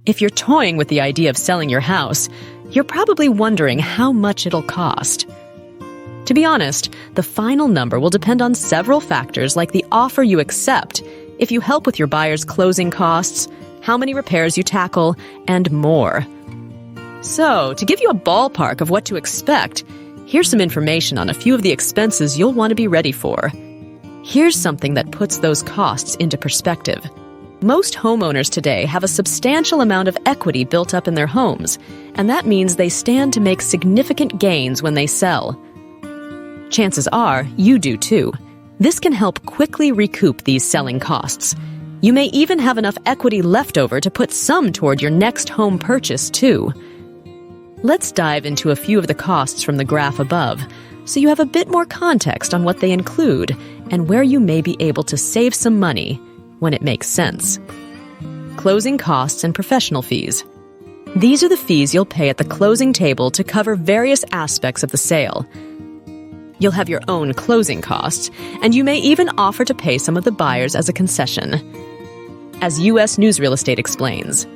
If you're toying with the idea of selling your house, you're probably wondering how much it'll cost. To be honest, the final number will depend on several factors like the offer you accept, if you help with your buyer's closing costs, how many repairs you tackle, and more. So, to give you a ballpark of what to expect, here's some information on a few of the expenses you'll want to be ready for. Here's something that puts those costs into perspective. Most homeowners today have a substantial amount of equity built up in their homes, and that means they stand to make significant gains when they sell. Chances are you do too. This can help quickly recoup these selling costs. You may even have enough equity left over to put some toward your next home purchase too. Let's dive into a few of the costs from the graph above, so you have a bit more context on what they include and where you may be able to save some money when it makes sense. Closing costs and professional fees. These are the fees you'll pay at the closing table to cover various aspects of the sale. You'll have your own closing costs, and you may even offer to pay some of the buyers as a concession. As U.S. News Real Estate explains,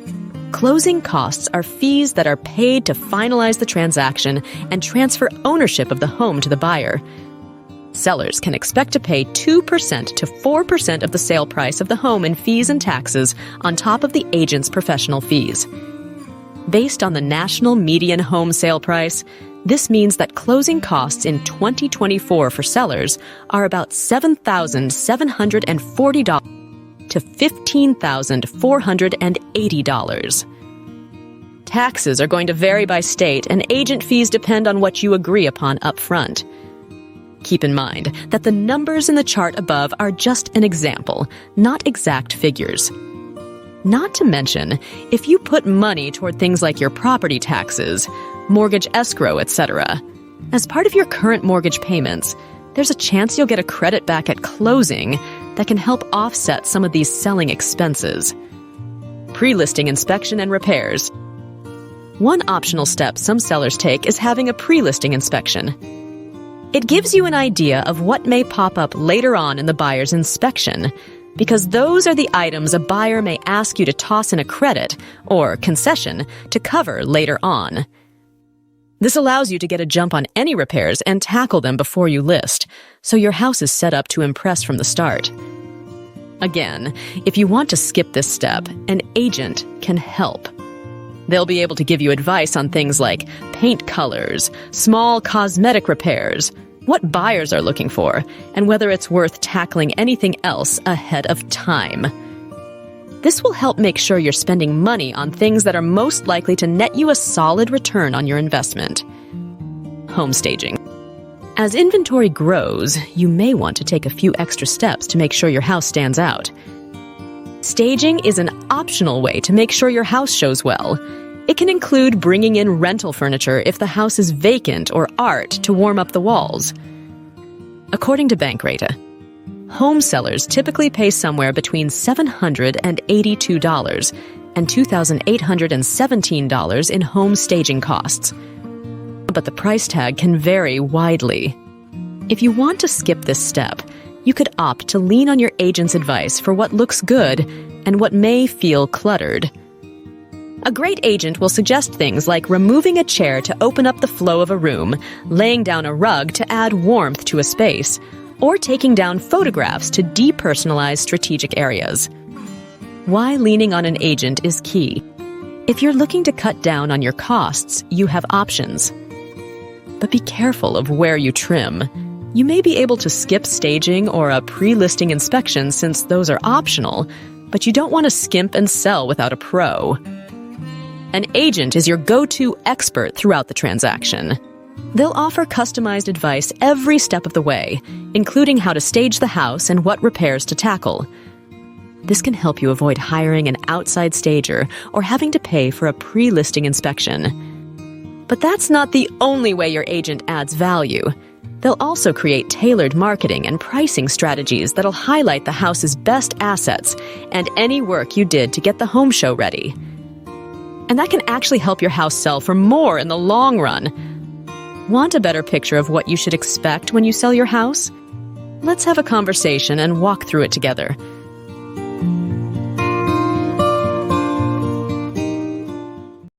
closing costs are fees that are paid to finalize the transaction and transfer ownership of the home to the buyer. Sellers can expect to pay 2% to 4% of the sale price of the home in fees and taxes on top of the agent's professional fees. Based on the national median home sale price, this means that closing costs in 2024 for sellers are about $7,740 to $15,480. Taxes are going to vary by state, and agent fees depend on what you agree upon up front. Keep in mind that the numbers in the chart above are just an example, not exact figures. Not to mention, if you put money toward things like your property taxes, mortgage escrow, etc., as part of your current mortgage payments, there's a chance you'll get a credit back at closing that can help offset some of these selling expenses. Pre-listing inspection and repairs. One optional step some sellers take is having a pre-listing inspection. It gives you an idea of what may pop up later on in the buyer's inspection, because those are the items a buyer may ask you to toss in a credit or concession to cover later on. This allows you to get a jump on any repairs and tackle them before you list, so your house is set up to impress from the start. Again, if you want to skip this step, an agent can help. They'll be able to give you advice on things like paint colors, small cosmetic repairs, what buyers are looking for, and whether it's worth tackling anything else ahead of time. This will help make sure you're spending money on things that are most likely to net you a solid return on your investment. Home staging. As inventory grows, you may want to take a few extra steps to make sure your house stands out. Staging is an optional way to make sure your house shows well. It can include bringing in rental furniture if the house is vacant or art to warm up the walls. According to Bankrate, home sellers typically pay somewhere between $782 and $2,817 in home staging costs. But the price tag can vary widely. If you want to skip this step, you could opt to lean on your agent's advice for what looks good and what may feel cluttered. A great agent will suggest things like removing a chair to open up the flow of a room, laying down a rug to add warmth to a space, or taking down photographs to depersonalize strategic areas. Why leaning on an agent is key. If you're looking to cut down on your costs, you have options. But be careful of where you trim. You may be able to skip staging or a pre-listing inspection since those are optional, but you don't want to skimp and sell without a pro. An agent is your go-to expert throughout the transaction. They'll offer customized advice every step of the way, including how to stage the house and what repairs to tackle. This can help you avoid hiring an outside stager or having to pay for a pre-listing inspection. But that's not the only way your agent adds value. They'll also create tailored marketing and pricing strategies that'll highlight the house's best assets and any work you did to get the home show ready. And that can actually help your house sell for more in the long run. Want a better picture of what you should expect when you sell your house? Let's have a conversation and walk through it together.